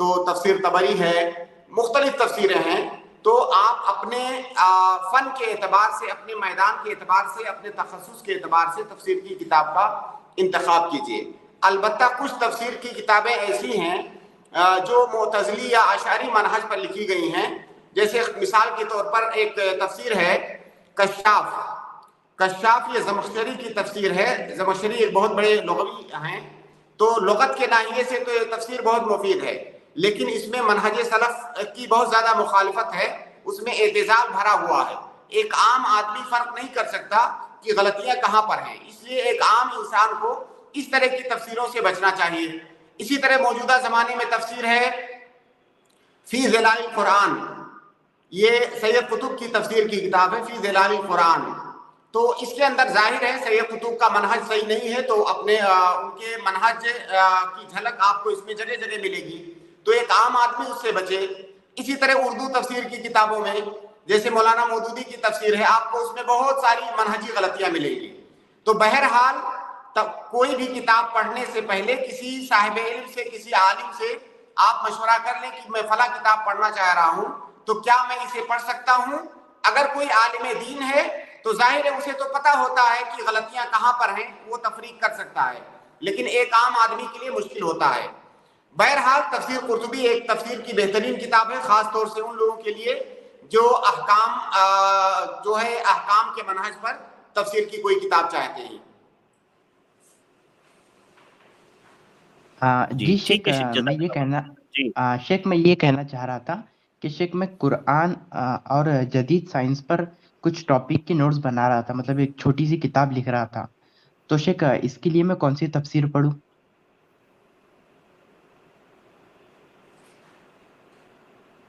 تو تفسیر طبری ہے، مختلف تفسیریں ہیں. تو آپ اپنے فن کے اعتبار سے، اپنے میدان کے اعتبار سے، اپنے تخصص کے اعتبار سے تفسیر کی کتاب کا انتخاب کیجیے. البتہ کچھ تفسیر کی کتابیں ایسی ہیں جو معتزلی یا اشعری منہج پر لکھی گئی ہیں. جیسے مثال کے طور پر ایک تفسیر ہے کشاف. کشاف یہ زمخشری کی تفسیر ہے. زمخشری ایک بہت بڑے لغوی ہیں، تو لغت کے ناحیے سے تو یہ تفسیر بہت مفید ہے، لیکن اس میں منہج سلف کی بہت زیادہ مخالفت ہے، اس میں اعتزال بھرا ہوا ہے. ایک عام آدمی فرق نہیں کر سکتا کہ غلطیاں کہاں پر ہیں، اس لیے ایک عام انسان کو اس طرح کی تفسیروں سے بچنا چاہیے. اسی طرح موجودہ زمانے میں تفسیر ہے فی ظلال القرآن. یہ سید قطب کی تفسیر کی کتاب ہے، فی ظلال القرآن. تو اس کے اندر ظاہر ہے سید قطب کا منہج صحیح نہیں ہے، تو اپنے ان کے منہج کی جھلک آپ کو اس میں جگہ جگہ ملے گی، تو ایک عام آدمی اس سے بچے. اسی طرح اردو تفسیر کی کتابوں میں جیسے مولانا مودودی کی تفسیر ہے، آپ کو اس میں بہت ساری منہجی غلطیاں ملیں گی. تو بہرحال کوئی بھی کتاب پڑھنے سے پہلے کسی صاحب علم سے، کسی عالم سے آپ مشورہ کر لیں کہ میں فلاں کتاب پڑھنا چاہ رہا ہوں، تو کیا میں اسے پڑھ سکتا ہوں. اگر کوئی عالم دین ہے تو ظاہر ہے اسے تو پتہ ہوتا ہے کہ غلطیاں کہاں پر ہیں، وہ تفریق کر سکتا ہے، لیکن ایک عام آدمی کے لیے مشکل ہوتا ہے. بہرحال تفسیر قرطبی ایک تفسیر کی بہترین کتاب ہے، خاص طور سے ان لوگوں کے لیے جو احکام کے منہج پر تفسیر کی کوئی کتاب چاہتے ہیں. جی شیخ، میں یہ کہنا چاہ رہا تھا کہ شیخ میں قرآن اور جدید سائنس پر کچھ ٹاپک کی نوٹس بنا رہا تھا، مطلب ایک چھوٹی سی کتاب لکھ رہا تھا. تو شیخ اس کے لیے میں کون سی تفسیر پڑھوں؟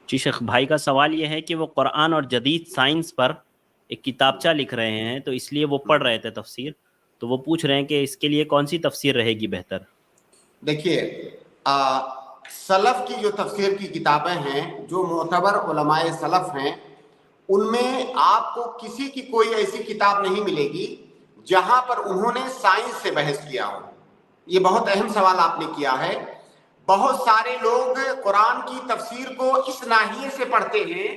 جی شیخ بھائی کا سوال یہ ہے کہ وہ قرآن اور جدید سائنس پر ایک کتابچہ لکھ رہے ہیں، تو اس لیے وہ پڑھ رہے تھے تفسیر، تو وہ پوچھ رہے ہیں کہ اس کے لیے کون سی تفسیر رہے گی بہتر. دیکھیے سلف کی جو تفسیر کی کتابیں ہیں، جو معتبر علماء سلف ہیں، ان میں آپ کو کسی کی کوئی ایسی کتاب نہیں ملے گی جہاں پر انہوں نے سائنس سے بحث کیا ہو. یہ بہت اہم سوال آپ نے کیا ہے. بہت سارے لوگ قرآن کی تفسیر کو اس ناحیے سے پڑھتے ہیں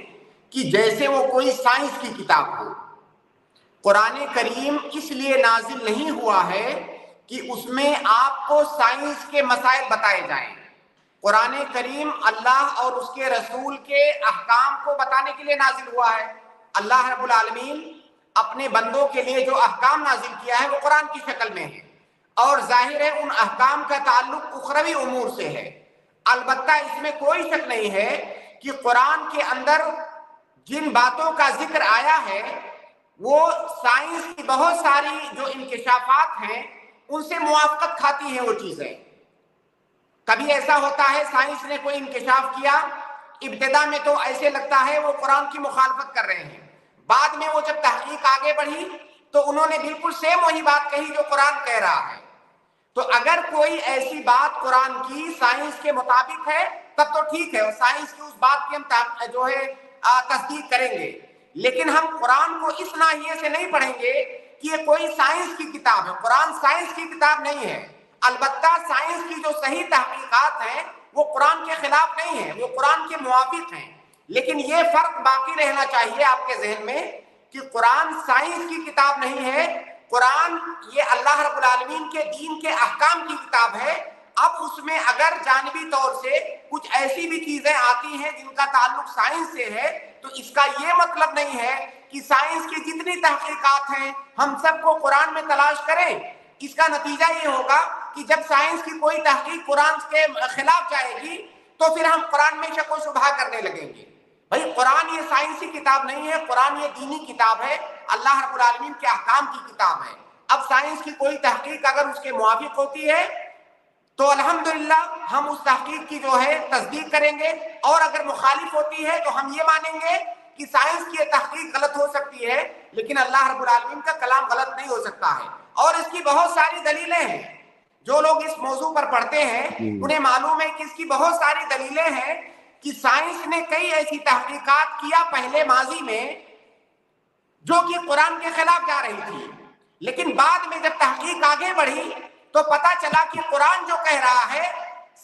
کہ جیسے وہ کوئی سائنس کی کتاب ہو. قرآن کریم اس لیے نازل نہیں ہوا ہے کہ اس میں آپ کو سائنس کے مسائل بتائے جائیں. قرآن کریم اللہ اور اس کے رسول کے احکام کو بتانے کے لیے نازل ہوا ہے. اللہ رب العالمین اپنے بندوں کے لیے جو احکام نازل کیا ہے وہ قرآن کی شکل میں ہے، اور ظاہر ہے ان احکام کا تعلق اخروی امور سے ہے. البتہ اس میں کوئی شک نہیں ہے کہ قرآن کے اندر جن باتوں کا ذکر آیا ہے وہ سائنس کی بہت ساری جو انکشافات ہیں ان سے موافقت کھاتی ہیں وہ چیزیں. کبھی ایسا ہوتا ہے سائنس نے کوئی انکشاف کیا، ابتدا میں تو ایسے لگتا ہے وہ قرآن کی مخالفت کر رہے ہیں، بعد میں وہ جب تحقیق آگے بڑھی تو انہوں نے بالکل سیم وہی بات کہی جو قرآن کہہ رہا ہے. تو اگر کوئی ایسی بات قرآن کی سائنس کے مطابق ہے تب تو ٹھیک ہے، اور سائنس کی اس بات کی ہم جو ہے تصدیق کریں گے. لیکن ہم قرآن کو اس ناحیے سے نہیں پڑھیں گے کہ یہ کوئی سائنس کی کتاب ہے. قرآن سائنس کی کتاب نہیں ہے. البتہ سائنس کی جو صحیح تحقیقات ہیں وہ قرآن کے خلاف نہیں ہیں، وہ قرآن کے موافق ہیں. لیکن یہ فرق باقی رہنا چاہیے آپ کے ذہن میں کہ قرآن سائنس کی کتاب نہیں ہے. قرآن یہ اللہ رب العالمین کے دین کے احکام کی کتاب ہے. اب اس میں اگر جانبی طور سے کچھ ایسی بھی چیزیں آتی ہیں جن کا تعلق سائنس سے ہے تو اس کا یہ مطلب نہیں ہے کہ سائنس کی جتنی تحقیقات ہیں ہم سب کو قرآن میں تلاش کریں. اس کا نتیجہ یہ ہوگا کہ جب سائنس کی کوئی تحقیق قرآن کے خلاف جائے گی تو پھر ہم قرآن میں شک و شبہ کرنے لگیں گے. بھائی قرآن یہ سائنسی کتاب نہیں ہے، قرآن یہ دینی کتاب ہے، اللہ رب العالمین کے احکام کی کتاب ہے. اب سائنس کی کوئی تحقیق اگر اس کے موافق ہوتی ہے تو الحمدللہ ہم اس تحقیق کی جو ہے تصدیق کریں گے، اور اگر مخالف ہوتی ہے تو ہم یہ مانیں گے کہ سائنس کی تحقیق غلط ہو سکتی ہے لیکن اللہ رب العالمین کا کلام غلط نہیں ہو سکتا ہے. اور اس کی بہت ساری دلیلیں ہیں. جو لوگ اس موضوع پر پڑھتے ہیں انہیں معلوم ہے کہ اس کی بہت ساری دلیلیں ہیں کہ سائنس نے کئی ایسی تحقیقات کیا پہلے ماضی میں جو کہ قرآن کے خلاف جا رہی تھی، لیکن بعد میں جب تحقیق آگے بڑھی تو پتہ چلا کہ قرآن جو کہہ رہا ہے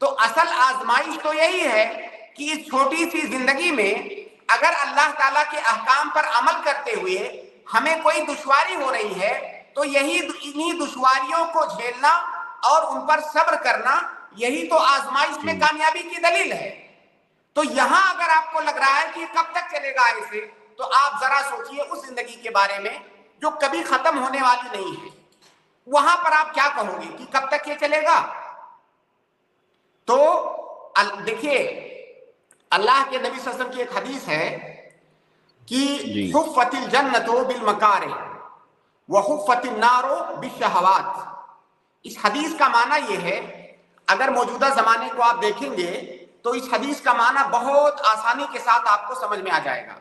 تو اصل آزمائش تو یہی ہے کہ اس چھوٹی سی زندگی میں اگر اللہ تعالیٰ کے احکام پر عمل کرتے ہوئے ہمیں کوئی دشواری ہو رہی ہے تو انہی دشواریوں کو جھیلنا اور ان پر صبر کرنا، یہی تو آزمائش میں کامیابی کی دلیل ہے۔ تو یہاں اگر آپ کو لگ رہا ہے کہ کب تک چلے گا ایسے، تو آپ ذرا سوچئے اس زندگی کے بارے میں جو کبھی ختم ہونے والی نہیں ہے، وہاں پر آپ کیا کہو گے کہ کب تک یہ چلے گا؟ تو دیکھیے اللہ کے نبی صلی اللہ علیہ وسلم کی ایک حدیث ہے کہ حفت الجنت بالمکارہ وحفت النار بالشہوات۔ اس حدیث کا معنی یہ ہے، اگر موجودہ زمانے کو آپ دیکھیں گے تو اس حدیث کا معنی بہت آسانی کے ساتھ آپ کو سمجھ میں آ جائے گا۔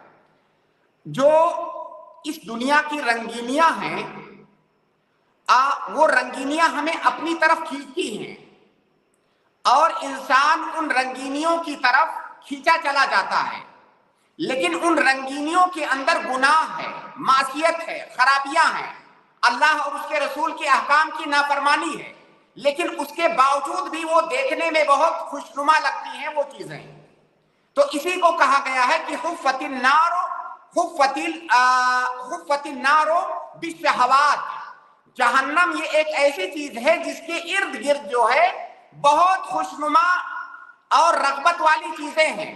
جو اس دنیا کی رنگینیاں ہیں وہ رنگینیاں ہمیں اپنی طرف کھینچتی ہیں اور انسان ان رنگینیوں کی طرف کھینچا چلا جاتا ہے، لیکن ان رنگینیوں کے اندر گناہ ہے، معصیت ہے، خرابیاں ہیں، اللہ اور اس کے رسول کے احکام کی نافرمانی ہے، لیکن اس کے باوجود بھی وہ دیکھنے میں بہت خوشنما لگتی ہیں وہ چیزیں۔ تو اسی کو کہا گیا ہے کہ حفت النار بالشہوات۔ جہنم یہ ایک ایسی چیز ہے جس کے ارد گرد جو ہے بہت خوشنما اور رغبت والی چیزیں ہیں۔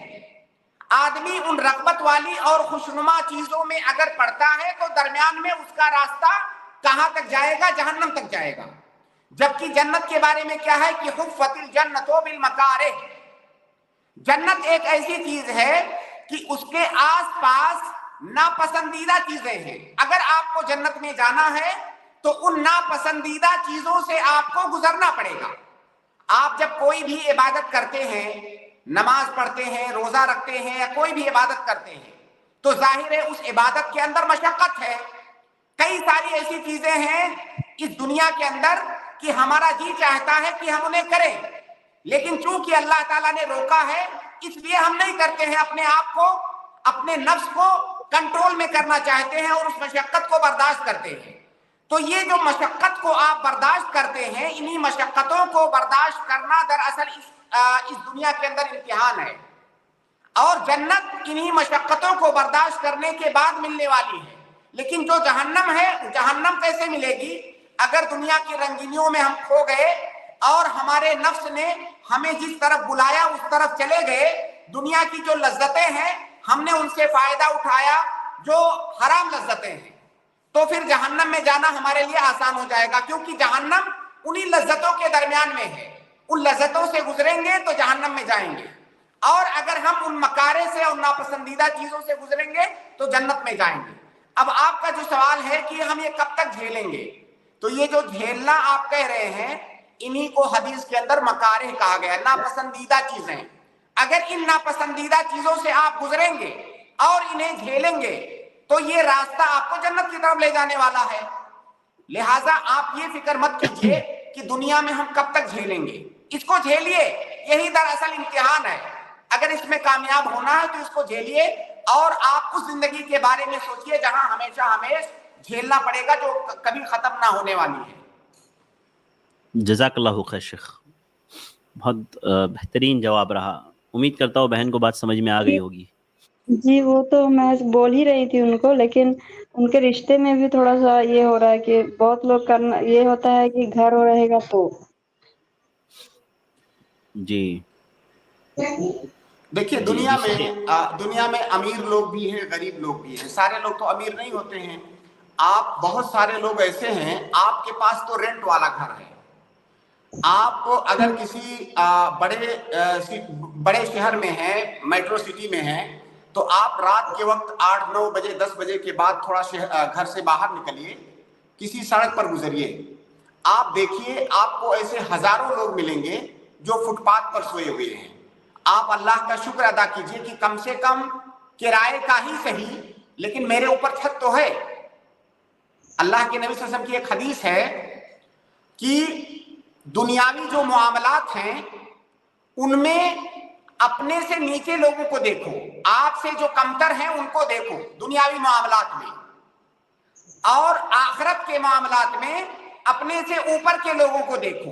آدمی ان رغبت والی اور خوشنما چیزوں میں اگر پڑتا ہے تو درمیان میں اس کا راستہ کہاں تک جائے گا؟ جہنم تک جائے گا۔ جبکہ جنت کے بارے میں کیا ہے کہ حفت الجنت بالمکارہ۔ جنت ایک ایسی چیز ہے کہ اس کے آس پاس ناپسندیدہ چیزیں ہیں۔ اگر آپ کو جنت میں جانا ہے تو ان ناپسندیدہ چیزوں سے آپ کو گزرنا پڑے گا۔ آپ جب کوئی بھی عبادت کرتے ہیں، نماز پڑھتے ہیں، روزہ رکھتے ہیں یا کوئی بھی عبادت کرتے ہیں تو ظاہر ہے اس عبادت کے اندر مشقت ہے۔ کئی ساری ایسی چیزیں ہیں اس دنیا کے اندر کہ ہمارا جی چاہتا ہے کہ ہم انہیں کریں، لیکن چونکہ اللہ تعالیٰ نے روکا ہے اس لیے ہم نہیں کرتے ہیں، اپنے آپ کو، اپنے نفس کو کنٹرول میں کرنا چاہتے ہیں اور اس مشقت کو برداشت کرتے ہیں۔ تو یہ جو مشقت کو آپ برداشت کرتے ہیں، انہی مشقتوں کو برداشت کرنا دراصل اس دنیا کے اندر امتحان ہے، اور جنت انہی مشقتوں کو برداشت کرنے کے بعد ملنے والی ہے۔ لیکن جو جہنم ہے، جہنم کیسے ملے گی؟ اگر دنیا کی رنگینیوں میں ہم کھو گئے اور ہمارے نفس نے ہمیں جس طرف بلایا اس طرف چلے گئے، دنیا کی جو لذتیں ہیں ہم نے ان سے فائدہ اٹھایا جو حرام لذتیں ہیں، تو پھر جہنم میں جانا ہمارے لیے آسان ہو جائے گا، کیونکہ جہنم انہی لذتوں کے درمیان میں ہے۔ ان لذتوں سے گزریں گے تو جہنم میں جائیں گے، اور اگر ہم ان مکارے سے اور ناپسندیدہ چیزوں سے گزریں گے تو جنت میں جائیں گے۔ اب آپ کا جو سوال ہے کہ ہم یہ کب تک جھیلیں گے، تو یہ جو جھیلنا آپ کہہ رہے ہیں انہی کو حدیث کے اندر مکارہ کہا گیا، ناپسندیدہ چیزیں۔ اگر ان ناپسندیدہ چیزوں سے آپ گزریں گے اور انہیں جھیلیں گے تو یہ راستہ آپ کو جنت کی طرف لے جانے والا ہے۔ لہٰذا آپ یہ فکر مت کیجئے کہ دنیا میں ہم کب تک جھیلیں گے، اس کو جھیلیے، یہی دراصل امتحان ہے۔ اگر اس میں کامیاب ہونا ہے تو اس کو جھیلیے، اور آپ اس زندگی کے بارے میں سوچئے جہاں ہمیشہ ہمیں جھیلنا پڑے گا، جو کبھی ختم نہ ہونے والی ہے۔ جزاک اللہ خیر شیخ، بہت بہترین جواب رہا۔ امید کرتا ہوں بہن کو بات سمجھ میں آ گئی ہوگی۔ جی وہ تو میں بول ہی رہی تھی ان کو، لیکن ان کے رشتے میں بھی تھوڑا سا یہ ہو رہا ہے کہ بہت لوگ کرنا یہ ہوتا ہے کہ گھر ہو رہے گا تو جی دیکھیے دنیا میں امیر لوگ بھی ہیں، غریب لوگ بھی ہیں، سارے لوگ تو امیر نہیں ہوتے ہیں۔ آپ بہت سارے لوگ ایسے ہیں آپ کے پاس تو رینٹ والا گھر ہے، آپ اگر کسی بڑے شہر میں ہیں، میٹرو سٹی میں ہیں، تو آپ رات کے وقت 8 9 بجے 10 بجے کے بعد تھوڑا گھر سے باہر نکلیے، کسی سڑک پر گزریے، آپ دیکھیے آپ کو ایسے ہزاروں لوگ ملیں گے جو فٹ پاتھ پر سوئے ہوئے ہیں۔ آپ اللہ کا شکر ادا کیجئے کہ کم سے کم کرائے کا ہی صحیح لیکن میرے اوپر چھت تو ہے۔ اللہ کے نبی صلی اللہ علیہ وسلم کی ایک حدیث ہے کہ دنیاوی جو معاملات ہیں ان میں اپنے سے نیچے لوگوں کو دیکھو، آپ سے جو کمتر ہیں ان کو دیکھو دنیاوی معاملات میں، اور آخرت کے معاملات میں اپنے سے اوپر کے لوگوں کو دیکھو۔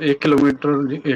1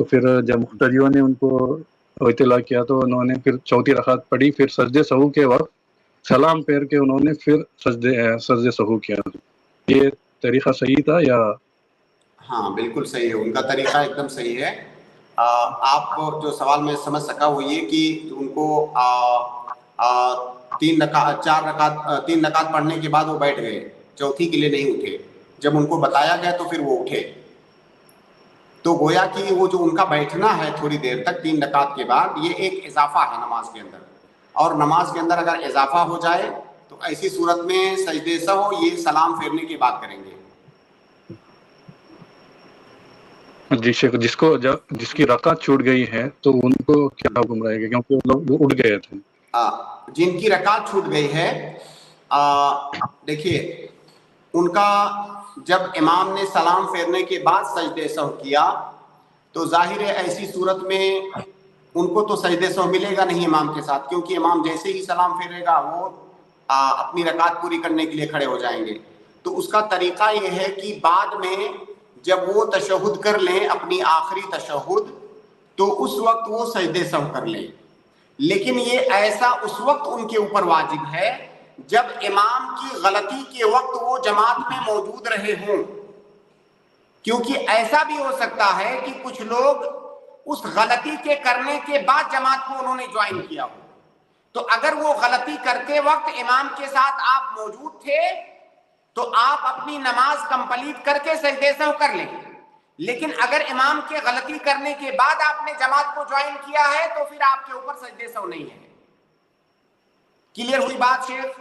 تو پھر جب مقتدیوں نے ان کو اطلاع کیا تو انہوں نے پھر چوتھی رکعت پڑھی، پھر سجدے سہو کے وقت سلام پھیر کے انہوں نے پھر سجدے سہو کیا. یہ طریقہ صحیح تھا یا؟ ہاں بالکل صحیح ہے، ان کا طریقہ ایک دم صحیح ہے. آپ جو سوال میں سمجھ سکا وہ یہ کہ ان کو 3 رکعت پڑھنے کے بعد وہ بیٹھ گئے، چوتھی کے لیے نہیں اٹھے. جب ان کو بتایا گیا تو پھر وہ اٹھے. تو گویا کہ وہ جو ان کا بیٹھنا ہے تھوڑی دیر تک 3 رکعت کے بعد، یہ ایک اضافہ ہے نماز کے اندر. اور نماز کے اندر اگر اضافہ ہو جائے تو ایسی صورت میں سجدے سہو یہ سلام پھیرنے کی بات کریں گے. جی شیخ، جس کی رکعت چھوٹ گئی ہے تو ان کو کیا حکم رہے گا، کیونکہ وہ لوگ اٹھ گئے تھے؟ جن کی رکعت چھوٹ گئی ہے، دیکھیے ان کا جب امام نے سلام پھیرنے کے بعد سجدے سہو کیا تو ظاہر ہے ایسی صورت میں ان کو تو سجدے سہو ملے گا نہیں امام کے ساتھ، کیونکہ امام جیسے ہی سلام پھیرے گا وہ اپنی رکعت پوری کرنے کے لیے کھڑے ہو جائیں گے. تو اس کا طریقہ یہ ہے کہ بعد میں جب وہ تشہد کر لیں، اپنی آخری تشہد، تو اس وقت وہ سجدے سہو کر لیں. لیکن یہ ایسا اس وقت ان کے اوپر واجب ہے جب امام کی غلطی کے وقت وہ جماعت میں موجود رہے ہوں. کیونکہ ایسا بھی ہو سکتا ہے کہ کچھ لوگ اس غلطی کے کرنے کے بعد جماعت کو انہوں نے جوائن کیا ہو. تو اگر وہ غلطی کرتے وقت امام کے ساتھ آپ موجود تھے تو آپ اپنی نماز کمپلیٹ کر کے سجدے سہو کر لیں. لیکن اگر امام کے غلطی کرنے کے بعد آپ نے جماعت کو جوائن کیا ہے تو پھر آپ کے اوپر سجدے سہو نہیں ہے. کلیئر ہوئی بات شیخ؟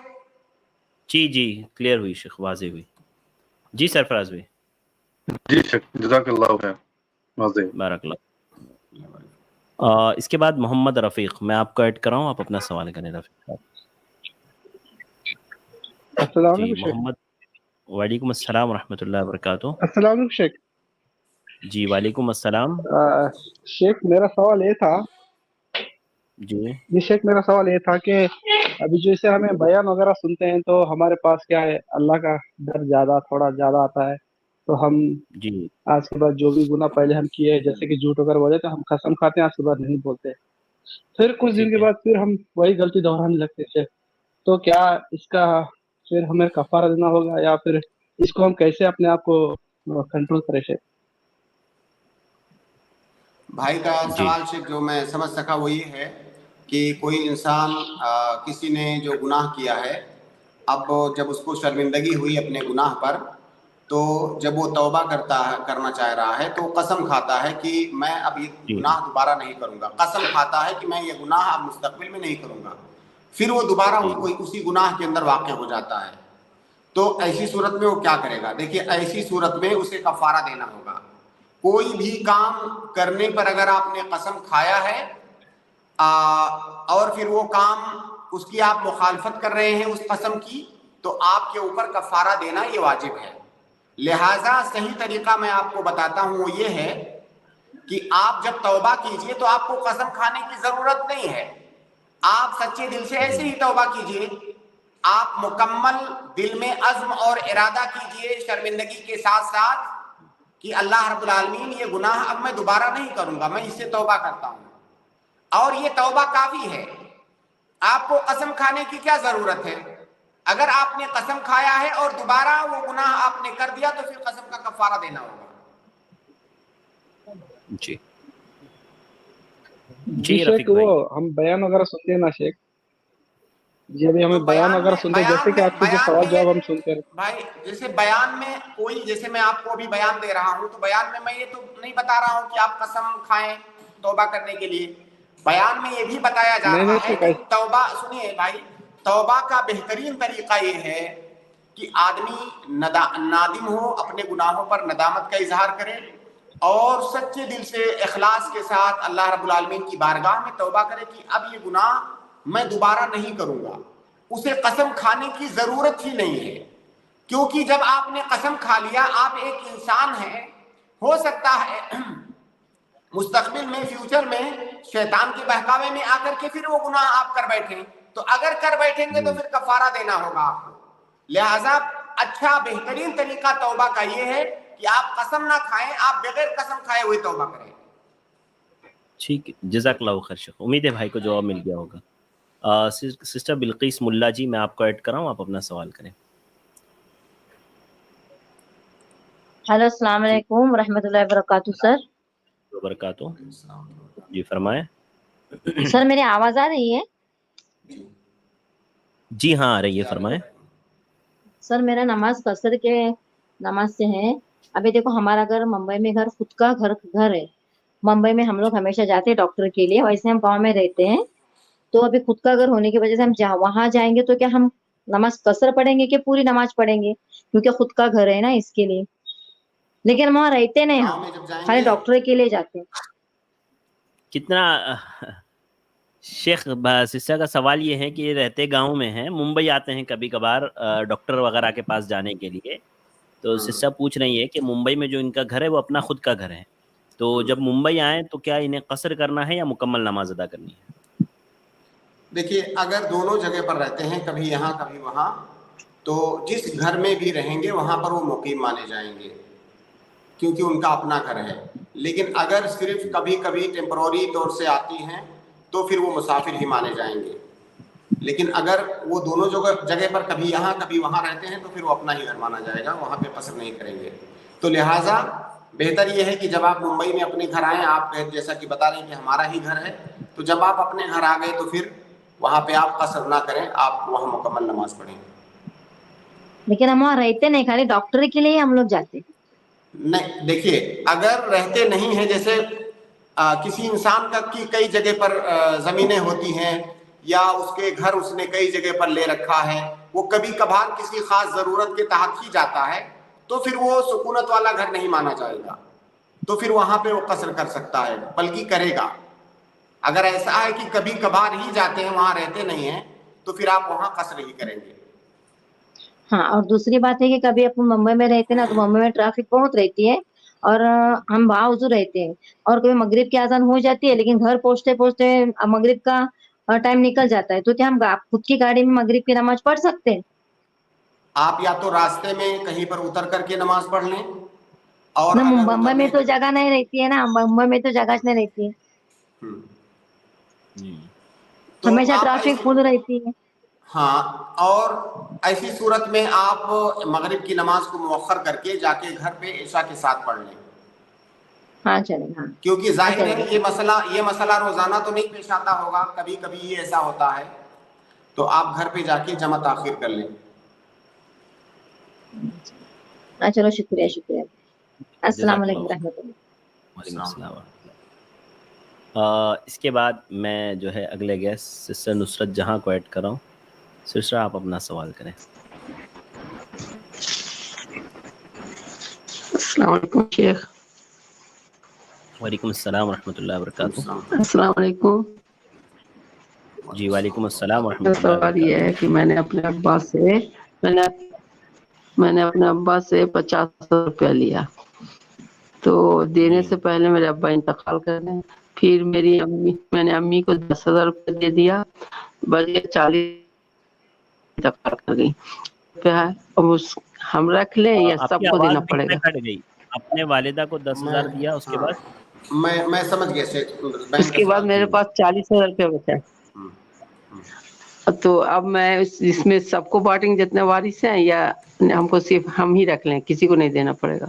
جی کلیئر ہوئی شیخ، واضح ہوئی. جی سرفراز بھائی. جی شیخ، جزاک اللہ خیر، واضح. بارک اللہ. اس کے بعد محمد رفیق، میں آپ کو ایڈ کر رہا ہوں، آپ اپنا سوال کریں رفیق صاحب. السلام جی علیکم شیخ. محمد. وعلیکم السلام ورحمۃ اللہ وبرکاتہ. السلام علیکم شیخ. جی وعلیکم السلام. شیخ میرا سوال یہ تھا، جی شیخ میرا سوال یہ تھا کہ ابھی جیسے ہمیں بیان وغیرہ سنتے ہیں تو ہمارے پاس کیا ہے، اللہ کا ڈر تھوڑا زیادہ آتا ہے، تو ہم جی آج کے بعد جو بھی گناہ پہلے ہم کیے جیسے کہ جھوٹ وغیرہ بولے تو ہم قسم کھاتے ہیں، آج کے بعد نہیں بولتے. پھر کچھ دن ٹھیک کے ہے. بعد پھر ہم وہی غلطی دہرانے لگتے ہیں. تو کیا اس کا پھر ہمیں کفارہ دینا ہوگا یا پھر اس کو ہم کیسے اپنے آپ کو کنٹرول کریں شیخ؟ بھائی کا جی سوال شیخ جو میں سمجھ سکا وہ یہ ہے کہ کوئی انسان کسی نے جو گناہ کیا ہے، اب جب اس کو شرمندگی ہوئی اپنے گناہ پر، تو جب وہ توبہ کرنا چاہ رہا ہے تو قسم کھاتا ہے کہ میں اب یہ جی گناہ دوبارہ نہیں کروں گا. قسم کھاتا ہے کہ میں یہ گناہ اب مستقبل میں نہیں کروں گا. پھر وہ دوبارہ جی اسی گناہ کے اندر واقع ہو جاتا ہے. تو ایسی صورت میں وہ کیا کرے گا؟ دیکھیے ایسی صورت میں اسے کفارہ دینا ہوگا. کوئی بھی کام کرنے پر اگر آپ نے قسم کھایا ہے اور پھر وہ کام اس کی آپ مخالفت کر رہے ہیں اس قسم کی، تو آپ کے اوپر کفارہ دینا یہ واجب ہے. لہٰذا صحیح طریقہ میں آپ کو بتاتا ہوں وہ یہ ہے کہ آپ جب توبہ کیجئے تو آپ کو قسم کھانے کی ضرورت نہیں ہے. آپ سچے دل سے ایسے ہی توبہ کیجئے. آپ مکمل دل میں عزم اور ارادہ کیجئے شرمندگی کے ساتھ ساتھ کہ اللہ رب العالمین یہ گناہ اب میں دوبارہ نہیں کروں گا، میں اس سے توبہ کرتا ہوں. اور یہ توبہ کافی ہے، آپ کو قسم کھانے کی کیا ضرورت ہے؟ اگر آپ نے قسم کھایا ہے اور دوبارہ وہ گناہ آپ نے کر دیا تو پھر قسم کا کفارہ دینا ہوگا. جی جی شیخ، رفیق بھائی. وہ ہم بیان وغیرہ سنتے ہیں نا شیخ، جی ابھی ہمیں تو بیان وغیرہ سنتے ہیں جیسے کہ آپ کے جو سوال جواب ہم سنتے ہیں بھائی، جیسے بیان میں کوئی، جیسے میں آپ کو ابھی بیان دے رہا ہوں تو بیان میں یہ تو نہیں بتا رہا ہوں کہ آپ قسم کھائیں توبہ کرنے کے لیے. بیان میں یہ بھی بتایا جا نہیں رہا نہیں ہے شیخ. کہ توبہ، سنیے بھائی، توبہ کا بہترین طریقہ یہ ہے کہ آدمی نادم ہو، اپنے گناہوں پر ندامت کا اظہار کرے اور سچے دل سے اخلاص کے ساتھ اللہ رب العالمین کی بارگاہ میں توبہ کرے کہ اب یہ گناہ میں دوبارہ نہیں کروں گا. اسے قسم کھانے کی ضرورت ہی نہیں ہے، کیونکہ جب آپ نے قسم کھا لیا، آپ ایک انسان ہیں، ہو سکتا ہے مستقبل میں، فیوچر میں شیطان کے بہکاوے میں آ کر کے پھر وہ گناہ آپ کر بیٹھیں، تو اگر کر بیٹھیں گے تو پھر کفارہ دینا ہوگا آپ کو. لہٰذا اچھا بہترین طریقہ توبہ کا یہ ہے کہ آپ قسم نہ کھائیں، آپ بغیر قسم کھائے ہوئے توبہ کریں. ٹھیک ہے, جزاک اللہ خیر شیخ. امید ہے بھائی کو جواب مل گیا ہوگا. سسٹر بلقیس ملا جی, میں آپ کو ایڈ کر رہا ہوں, آپ اپنا سوال کریں. ہیلو السلام علیکم ورحمۃ اللہ وبرکاتہ. سر وبرکاتہ, جی فرمائیں. سر میری آواز آ رہی ہے؟ جی ہاں آ رہی ہے, فرمائیں. سر میرا نماز قصر کے نماز سے ہے. ابھی دیکھو ہمارا گھر ممبئی میں خود کا گھر ہے. ممبئی میں ہم لوگ ہمیشہ جاتے ہیں ڈاکٹر کے لیے, ویسے ہم گاؤں میں رہتے ہیں. تو ابھی خود کا گھر ہونے کی وجہ سے ہم وہاں جائیں گے تو کیا ہم نماز قصر پڑھیں گے کہ پوری نماز پڑھیں گے, کیونکہ خود کا گھر ہے نا اس کے لیے. لیکن وہاں رہتے نہیں, گاؤں ہم میں جب جائیں خالی گے ڈاکٹر کے لیے جاتے ہیں. کتنا شیخ سسٹر کا سوال یہ ہے کہ یہ رہتے گاؤں میں ہیں, ممبئی آتے ہیں کبھی کبھار ڈاکٹر وغیرہ کے پاس جانے کے لیے. تو سسٹر پوچھ رہی ہے کہ ممبئی میں جو ان کا گھر ہے وہ اپنا خود کا گھر ہے, تو جب ممبئی آئیں تو کیا انہیں قصر کرنا ہے یا مکمل نماز ادا کرنی ہے؟ دیکھیے, اگر دونوں جگہ پر رہتے ہیں, کبھی یہاں کبھی وہاں, تو جس گھر میں بھی رہیں گے وہاں پر وہ مقیم مانے جائیں گے, کیونکہ ان کا اپنا گھر ہے. لیکن اگر صرف کبھی کبھی ٹیمپروری طور سے آتی ہیں تو پھر وہ مسافر ہی مانے جائیں گے. لیکن اگر وہ دونوں جگہ پر کبھی یہاں کبھی وہاں رہتے ہیں تو پھر وہ اپنا ہی گھر مانا جائے گا, وہاں پہ قصر نہیں کریں گے. تو لہٰذا بہتر یہ ہے کہ جب آپ ممبئی میں اپنے گھر آئیں, آپ جیسا کہ بتا رہے ہیں کہ ہمارا ہی گھر ہے, تو جب آپ اپنے گھر آ گئے تو پھر وہاں پہ آپ قصر نہ کریں, آپ وہاں مکمل نماز پڑھیں. لیکن ہم وہاں رہتے نہیں, خالی ڈاکٹر کے لیے ہم لوگ جاتے ہیں. نہیں, دیکھیے اگر رہتے نہیں ہیں, جیسے کسی انسان کا کی کئی جگہ پر زمینیں ہوتی ہیں, یا اس کے گھر اس نے کئی جگہ پر لے رکھا ہے, وہ کبھی کبھار کسی خاص ضرورت کے تحت ہی جاتا ہے, تو پھر وہ سکونت والا گھر نہیں مانا جائے گا. تو پھر وہاں پہ وہ قصر کر سکتا ہے, بلکہ کرے گا. اگر ایسا ہے کہ کبھی کبھار ہی جاتے ہیں, وہاں رہتے نہیں ہیں, تو پھر آپ وہاں قصر ہی کریں گے. ہاں, اور دوسری بات ہے کہ کبھی اپن ممبئی میں رہتے نا, تو ممبئی میں ٹریفک بہت رہتی ہے, اور ہم باوضو رہتے ہیں, اور کبھی مغرب کی اذان ہو جاتی ہے, لیکن گھر پہنچتے پہنچتے مغرب کا ٹائم نکل جاتا ہے. تو کیا ہم خود کی گاڑی میں مغرب کی نماز پڑھ سکتے ہیں؟ آپ یا تو راستے میں کہیں پر اتر کر کے نماز پڑھ لیں, اور نہ, اگر ممبئی میں اترنے تو جگہ نہیں رہتی ہے نا, ممبئی میں تو جگہ نہیں رہتی ہے, تو ہمیشہ آپ ٹریفک فل رہتی ہے. ہاں, اور ایسی صورت میں آپ مغرب کی نماز کو مؤخر کر کے جا کے گھر پہ عشاء کے ساتھ پڑھ لیں. ہاں چلے, ہاں کیونکہ ظاہر چلے ہے یہ مسئلہ روزانہ تو نہیں پیش آتا ہوگا, کبھی کبھی یہ ایسا ہوتا ہے, تو آپ گھر پہ جا کے جمع تاخیر کر لیں. ہاں چلو, شکریہ شکریہ. السلام جزاک علیکم اللہ. ورحمۃ اللہ. وعلیکم السلام. اس کے بعد میں جو ہے اگلے گیسٹ سسٹر نصرت جہاں کو ایڈ کر رہا ہوں. سسٹر آپ اپنا سوال کریں. السلام علیکم شیخ. وعلیکم السلام ورحمۃ اللہ وبرکاتہ. السلام علیکم. جی وعلیکم السلام میرا ورحمۃ اللہ سوال یہ ہے وبرکاتہ. کہ میں نے اپنے ابا سے 50,000 روپیہ لیا, تو دینے جی سے پہلے میرے ابا انتقال کر گئے. پھر میں نے امی کو 10,000 روپیہ دے دیا, بلکہ 40 انتقال کر گئی. ہم رکھ لیں یا آپ سب کی کو آواز دینا بیچ پڑے میں گا؟ کٹ گئی. اپنے والدہ کو 10,000 دیا, اس کے بعد میں سمجھ گیا, اس بہن کا کے بعد سوال. میرے پاس 40,000 روپیہ بچا. تو اب میں اس میں سب کو بانٹیں گے جتنے وارث ہیں, یا ہم کو صرف ہم ہی رکھ لیں, کسی کو نہیں دینا پڑے گا؟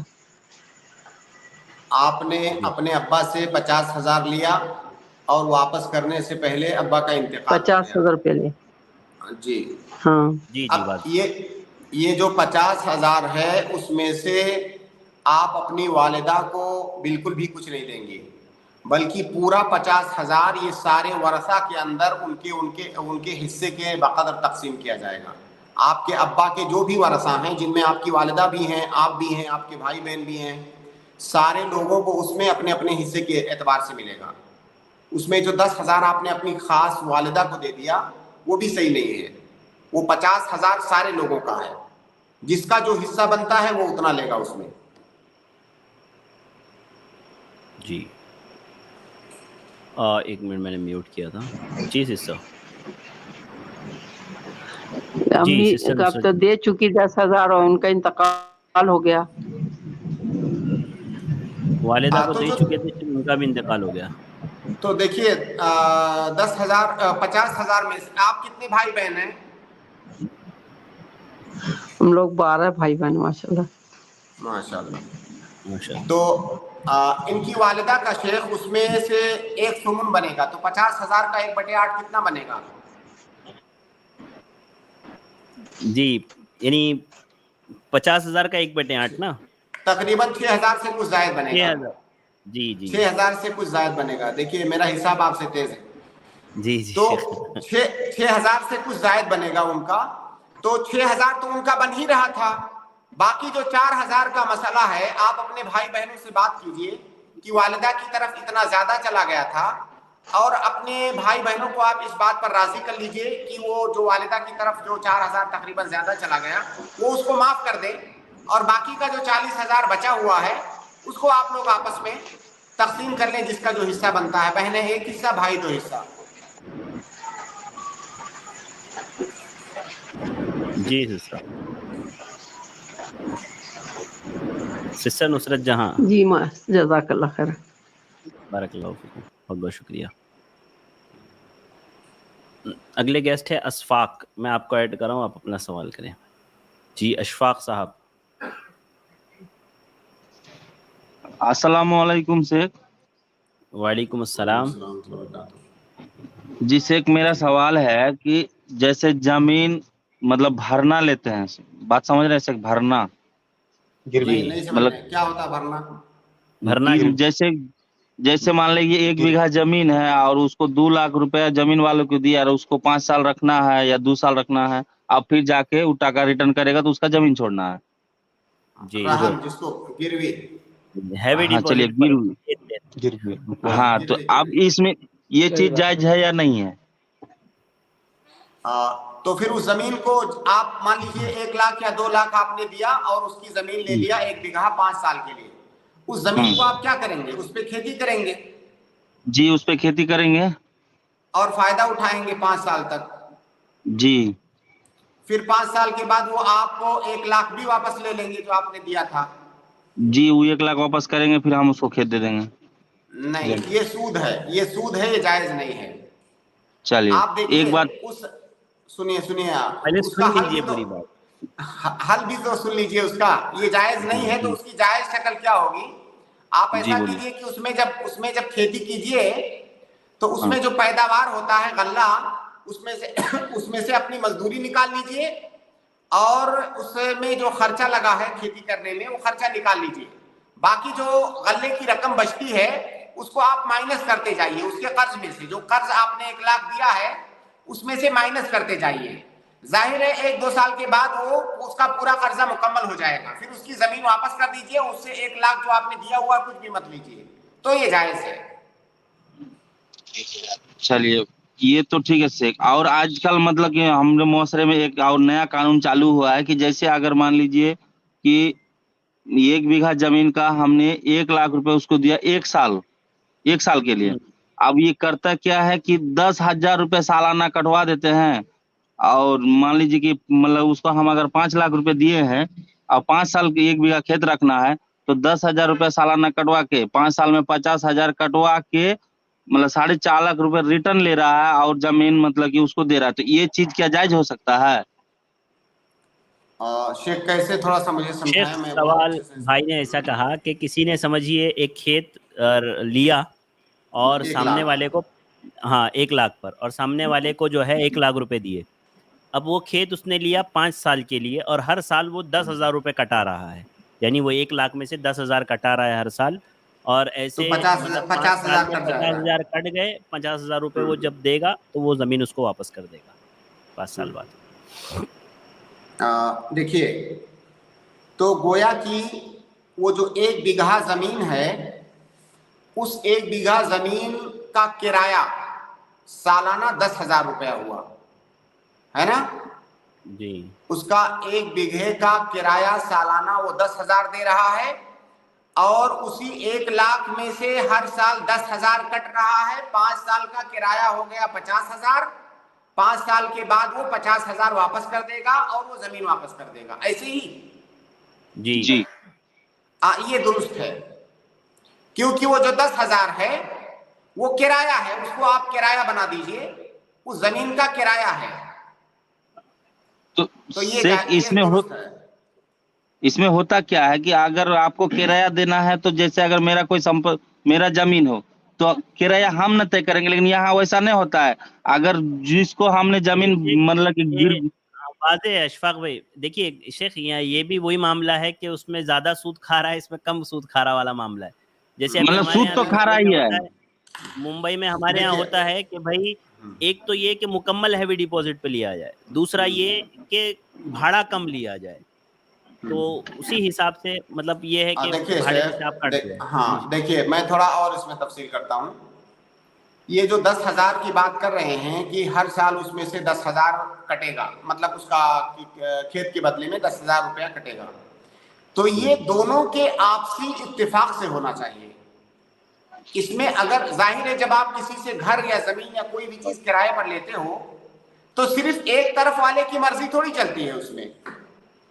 آپ نے اپنے ابا سے 50,000 لیا, اور واپس کرنے سے پہلے ابا کا انتقال ہو گیا. 50,000 روپیہ لے. جی, ہاں. جی اب بات یہ جو 50,000 ہے, اس میں سے آپ اپنی والدہ کو بالکل بھی کچھ نہیں دیں گے, بلکہ پورا 50,000 یہ سارے ورثہ کے اندر ان کے حصے کے بقدر تقسیم کیا جائے گا. آپ کے ابا کے جو بھی ورثہ ہیں, جن میں آپ کی والدہ بھی ہیں, آپ بھی ہیں, آپ کے بھائی بہن بھی ہیں, سارے لوگوں کو اس میں اپنے اپنے حصے کے اعتبار سے ملے گا. اس میں جو 10,000 آپ نے اپنی خاص والدہ کو دے دیا, وہ بھی صحیح نہیں ہے. وہ 50,000 سارے لوگوں کا ہے, جس کا جو حصہ بنتا ہے وہ اتنا لے گا اس میں. جی. ایک منٹ, میں نے میوٹ کیا تھا. جی سسٹر. جی امی سسٹر اب تو نصرت. دے چکی 10,000, اور ان کا انتقال ہو گیا. والدہ کو تو دے جو چکے تھے, ان کا بھی انتقال ہو گیا. تو دیکھیے 10,000 50,000 میں سے آپ کتنے بھائی بہن ہیں؟ ہم لوگ 12 بھائی بہن ماشاء اللہ. ماشاء اللہ. تو ان کی والدہ کا شیخ اس میں سے 1 سمن بنے گا، تو 50,000 کا 1/8 کتنا بنے گا؟ جی یعنی 50,000 کا 1/8 نا تقریباً 6,000 سے کچھ زائد بنے گا. 6,000. جی جی 6,000 سے کچھ زائد بنے گا. دیکھیے میرا حساب آپ سے تیز ہے. جی جی تو 6,000 سے کچھ زائد بنے گا ان کا. تو 6,000 تو ان کا بن ہی رہا تھا. باقی جو 4,000 کا مسئلہ ہے، آپ اپنے بھائی بہنوں سے بات کیجئے کہ والدہ کی طرف اتنا زیادہ چلا گیا تھا، اور اپنے بھائی بہنوں کو آپ اس بات پر راضی کر لیجئے کہ وہ جو والدہ کی طرف جو 4,000 تقریباً زیادہ چلا گیا وہ اس کو معاف کر دیں، اور باقی کا جو 40,000 بچا ہوا ہے اس کو آپ لوگ آپس میں تقسیم کر لیں، جس کا جو حصہ بنتا ہے. بہنیں 1 حصہ، بھائی 2 حصہ. جی سسٹر نصرت جہاں. جی جزاک اللہ خیر. بارک اللہ فیکم، بہت بہت شکریہ. اگلے گیسٹ ہے اشفاق. میں آپ کو ایڈ کر رہا ہوں، آپ اپنا سوال کریں. جی اشفاق صاحب. السلام علیکم شیخ. وعلیکم السلام. جی شیخ میرا سوال ہے کہ جیسے زمین مطلب بھرنا لیتے ہیں، بات سمجھ رہے ہیں شیخ؟ بھرنا نہیں سمجھ مطلب رہے کیا ہوتا ہے بھرنا؟ بھرنا جیسے مان لیجیے 1 بیگھہ زمین ہے اور اس کو 2 لاکھ روپے زمین والوں کو دیا، اور اس کو 5 سال رکھنا ہے یا 2 سال رکھنا ہے، اب پھر جا کے وہ ٹاکا ریٹرن کرے گا تو اس کا زمین چھوڑنا ہے. جی رہن جس کو گروی. ہیوی ہاں چلیے ڈپازٹ. ہاں تو اب اس میں یہ چیز جائز ہے یا نہیں ہے؟ تو پھر اس زمین کو آپ مان لیجئے 1 لاکھ یا 2 لاکھ آپ نے دیا اور اس کی زمین لے لیا 1 بیگھہ 5 سال کے لیے. اس زمین کو آپ کیا کریں گے؟ اس پہ کھیتی کریں گے. جی اس پہ کھیتی کریں گے اور فائدہ اٹھائیں گے 5 سال تک. جی. پھر 5 سال کے بعد وہ آپ کو 1 لاکھ بھی واپس لے لیں گے جو آپ نے دیا تھا. جی وہ 1 لاکھ واپس کریں گے، پھر ہم اس کو کھیت دے دیں گے. نہیں، یہ سود ہے، یہ سود ہے، یہ جائز نہیں ہے. چلیے آپ دیکھیے ایک بات سنیے آپ پہلے اس کا سن لیجیے پوری بات. حل بھی تو سن لیجئے اس کا. یہ جائز نہیں ہے تو اس کی جائز شکل کیا ہوگی؟ آپ ایسا کیجئے کہ اس میں جب کھیتی کیجئے تو اس میں جو پیداوار ہوتا ہے غلہ، اس میں سے اپنی مزدوری نکال لیجئے، اور اس میں جو خرچہ لگا ہے کھیتی کرنے میں وہ خرچہ نکال لیجئے. باقی جو غلے کی رقم بچتی ہے اس کو آپ مائنس کرتے جائیے اس کے قرض میں سے. جو قرض آپ نے 1 لاکھ دیا ہے اس میں سے مائنس کرتے جائیے. ظاہر ہے 1-2 سال کے بعد وہ اس کا پورا قرضہ مکمل ہو جائے گا. پھر اس کی زمین واپس کر دیجئے، اس سے 1 لاکھ جو آپ نے دیا ہوا کچھ بھی مت لیجئے. تو یہ جائز ہے. چلیے یہ تو ٹھیک ہے شیخ. اور آج کل مطلب کہ ہم معاشرے میں ایک اور نیا قانون چالو ہوا ہے کہ جیسے اگر مان لیجئے کہ 1 بیگھہ زمین کا ہم نے 1 لاکھ روپے اس کو دیا 1 سال کے لیے. اب یہ کرتا کیا ہے کہ 10,000 روپے سالانہ کٹوا دیتے ہیں، اور مان لیجیے کہ مطلب اس کو ہم اگر 5 لاکھ روپے دیے ہیں اور 5 سال کے 1 بیگھہ کھیت رکھنا ہے تو 10,000 روپے سالانہ کٹوا کے 5 سال میں 50,000 کٹوا کے مطلب 4.5 لاکھ روپے ریٹرن لے رہا ہے اور زمین مطلب کہ اس کو دے رہا ہے. تو یہ چیز کیا جائز ہو سکتا ہے؟ شیخ کیسے تھوڑا سا مجھے سمجھائیں. میں سوال بھائی نے ایسا کہا کہ کسی نے سمجھیے ایک کھیت لیا اور سامنے والے کو 1 لاکھ پر، اور سامنے والے کو جو ہے 1 لاکھ روپے دیے. اب وہ کھیت اس نے لیا 5 سال کے لیے اور ہر سال وہ 10,000 روپے کٹا رہا ہے. یعنی وہ 1 لاکھ میں سے 10,000 کٹا رہا ہے ہر سال، اور ایسے 5 سال میں 50,000 کٹ گئے. 50,000 روپے وہ جب دے گا تو وہ زمین اس کو واپس کر دے گا 5 سال بعد. دیکھیے تو گویا کہ وہ جو 1 بیگھہ زمین ہے، اس 1 بیگھہ زمین کا کرایہ سالانہ 10,000 روپیہ ہوا ہے نا جی. اس کا 1 بیگھے کا کرایہ سالانہ وہ 10,000 دے رہا ہے، اور اسی 1 لاکھ میں سے ہر سال 10,000 کٹ رہا ہے. 5 سال کا کرایہ ہو گیا 50,000. 5 سال کے بعد وہ 50,000 واپس کر دے گا اور وہ زمین واپس کر دے گا. ایسے ہی جی یہ درست ہے، کیونکہ وہ جو 10,000 ہے وہ کرایہ ہے, اس کو آپ کرایہ بنا دیجئے, اس زمین کا کرایہ ہے. تو یہ اس میں ہوتا کیا ہے کہ اگر آپ کو کرایہ دینا ہے تو جیسے اگر میرا کوئی میرا زمین ہو تو کرایہ ہم نہ طے کریں گے, لیکن یہاں ویسا نہیں ہوتا ہے. اگر جس کو ہم نے زمین مطلب کہ واضح ہے اشفاق بھائی. دیکھیے شیخ, یہاں یہ بھی وہی معاملہ ہے کہ اس میں زیادہ سود کھا رہا ہے, اس میں کم سود کھا رہا والا معاملہ ہے. جیسے ابھی مطلب سود تو کھا رہا ہی ہے. ممبئی میں ہمارے یہاں ہوتا ہے کہ بھائی ایک تو یہ کہ مکمل ہیوی ڈپوزٹ پہ لیا جائے, دوسرا یہ کہ بھاڑا کم لیا جائے, تو اسی حساب سے مطلب یہ ہے کہ بھاڑے سے آپ کٹ جائے. ہاں دیکھیے, میں تھوڑا اور اس میں تفصیل کرتا ہوں. یہ جو 10,000 کی بات کر رہے ہیں کہ ہر سال اس میں سے 10,000 کٹے گا, مطلب اس کا کھیت کے بدلے میں 10,000 روپیہ کٹے گا, تو یہ دونوں کے آپسی اتفاق سے ہونا چاہیے. اس میں اگر ظاہر ہے جب آپ کسی سے گھر یا زمین یا کوئی بھی چیز کرائے پر لیتے ہو تو صرف ایک طرف والے کی مرضی تھوڑی چلتی ہے. اس میں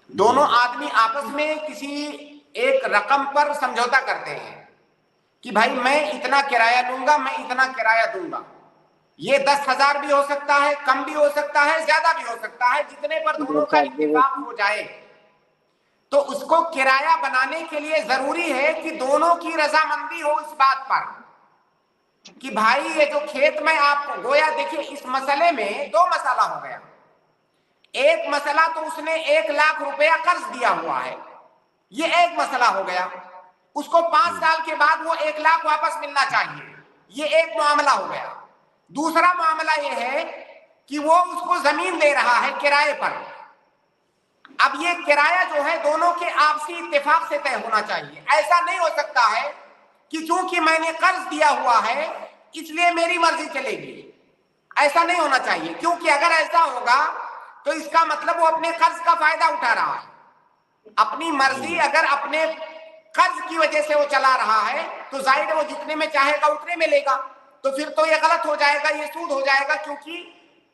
دونوں آدمی آپس میں کسی ایک رقم پر سمجھوتا کرتے ہیں کہ بھائی میں اتنا کرایہ لوں گا, میں اتنا کرایہ دوں گا. یہ 10,000 بھی ہو سکتا ہے, کم بھی ہو سکتا ہے, زیادہ بھی ہو سکتا ہے. جتنے پر دونوں کا اتفاق ہو جائے تو اس کو کرایہ بنانے کے لیے ضروری ہے کہ دونوں کی رضامندی ہو اس بات پر کہ بھائی یہ جو کھیت میں آپ کو گویا, دیکھیے اس مسئلے میں دو مسئلہ ہو گیا. ایک مسئلہ تو اس نے 1,00,000 روپیہ قرض دیا ہوا ہے, یہ ایک مسئلہ ہو گیا. اس کو 5 سال کے بعد وہ 1,00,000 واپس ملنا چاہیے, یہ ایک معاملہ ہو گیا. دوسرا معاملہ یہ ہے کہ وہ اس کو زمین دے رہا ہے کرائے پر. اب یہ کرایہ جو ہے دونوں کے آپسی اتفاق سے طے ہونا چاہیے. ایسا نہیں ہو سکتا ہے کہ چونکہ میں نے قرض دیا ہوا ہے اس لیے میری مرضی چلے گی. ایسا نہیں ہونا چاہیے, کیونکہ اگر ایسا ہوگا تو اس کا مطلب وہ اپنے قرض کا فائدہ اٹھا رہا ہے. اپنی مرضی اگر اپنے قرض کی وجہ سے وہ چلا رہا ہے تو ظاہر ہے وہ جتنے میں چاہے گا اتنے میں لے گا, تو پھر تو یہ غلط ہو جائے گا, یہ سود ہو جائے گا, کیونکہ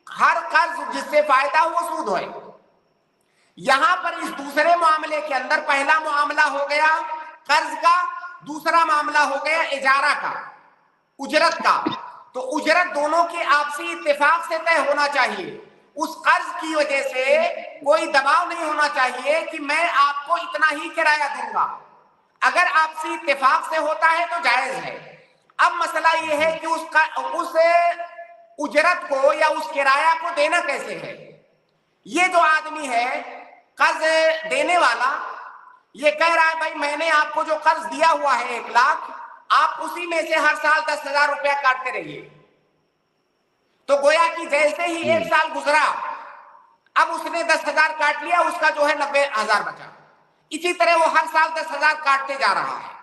ہر قرض جس سے فائدہ ہو وہ سود ہوئے. یہاں پر اس دوسرے معاملے کے اندر پہلا معاملہ ہو گیا قرض کا, دوسرا معاملہ ہو گیا اجارہ کا, اجرت کا. تو اجرت دونوں کے آپسی اتفاق سے طے ہونا چاہیے. اس قرض کی وجہ سے کوئی دباؤ نہیں ہونا چاہیے کہ میں آپ کو اتنا ہی کرایہ دوں گا. اگر آپسی اتفاق سے ہوتا ہے تو جائز ہے. اب مسئلہ یہ ہے کہ اس اجرت کو یا اس کرایہ کو دینا کیسے ہے. یہ جو آدمی ہے قرض دینے والا, یہ کہہ رہا ہے بھائی میں نے آپ کو جو قرض دیا ہوا ہے 1,00,000, آپ اسی میں سے ہر سال 10,000 روپیہ کاٹتے رہیے. تو گویا کہ جیسے ہی 1 سال گزرا اب اس نے 10,000 کاٹ لیا, اس کا جو ہے 90,000 بچا. اسی طرح وہ ہر سال 10,000 کاٹتے جا رہا ہے.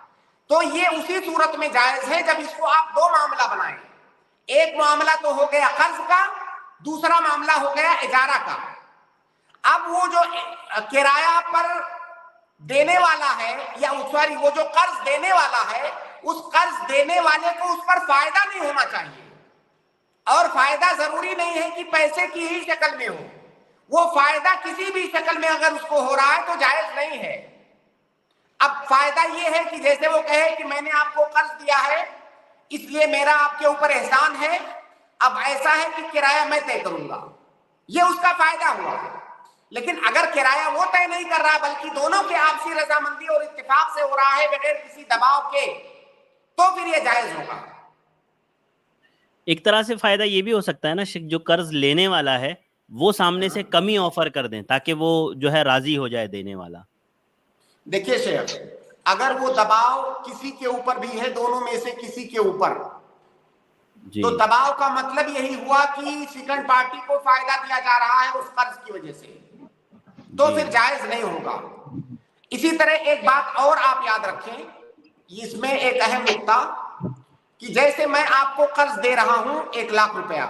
تو یہ اسی صورت میں جائز ہے جب اس کو آپ دو معاملہ بنائیں. ایک معاملہ تو ہو گیا قرض کا, دوسرا معاملہ ہو گیا اجارہ کا. اب وہ جو کرایہ پر دینے والا ہے یا سوری وہ جو قرض دینے والا ہے, اس قرض دینے والے کو اس پر فائدہ نہیں ہونا چاہیے. اور فائدہ ضروری نہیں ہے کہ پیسے کی ہی شکل میں ہو, وہ فائدہ کسی بھی شکل میں اگر اس کو ہو رہا ہے تو جائز نہیں ہے. اب فائدہ یہ ہے کہ جیسے وہ کہے کہ میں نے آپ کو قرض دیا ہے اس لیے میرا آپ کے اوپر احسان ہے, اب ایسا ہے کہ کرایہ میں طے کروں گا, یہ اس کا فائدہ ہوا. لیکن اگر کرایہ وہ طے نہیں کر رہا بلکہ دونوں کے آپسی رضامندی اور اتفاق سے ہو رہا ہے بغیر کسی دباؤ کے, تو پھر یہ جائز ہوگا. ایک طرح سے فائدہ یہ بھی ہو سکتا ہے نا جو قرض لینے والا ہے وہ سامنے سے کمی آفر کر دیں تاکہ وہ جو ہے راضی ہو جائے دینے والا. دیکھیے شیخ, اگر وہ دباؤ کسی کے اوپر بھی ہے, دونوں میں سے کسی کے اوپر, تو دباؤ کا مطلب یہی ہوا کہ سیکنڈ پارٹی کو فائدہ دیا جا رہا ہے اس قرض کی وجہ سے, تو پھر جائز نہیں ہوگا. اسی طرح ایک بات اور آپ یاد رکھیں, اس میں ایک اہم نقطہ کہ جیسے میں آپ کو قرض دے رہا ہوں 1,00,000 روپیہ,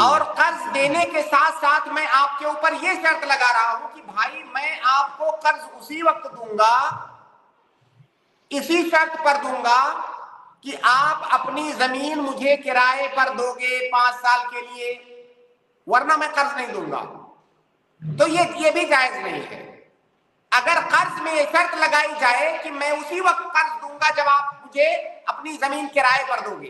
اور قرض دینے کے ساتھ ساتھ میں آپ کے اوپر یہ شرط لگا رہا ہوں کہ بھائی میں آپ کو قرض اسی وقت دوں گا, اسی شرط پر دوں گا کہ آپ اپنی زمین مجھے کرائے پر دو گے 5 سال کے لیے, ورنہ میں قرض نہیں دوں گا. تو یہ بھی جائز نہیں ہے. اگر قرض میں یہ شرط لگائی جائے کہ میں اسی وقت قرض دوں گا جب آپ مجھے اپنی زمین کرائے پر دو گے,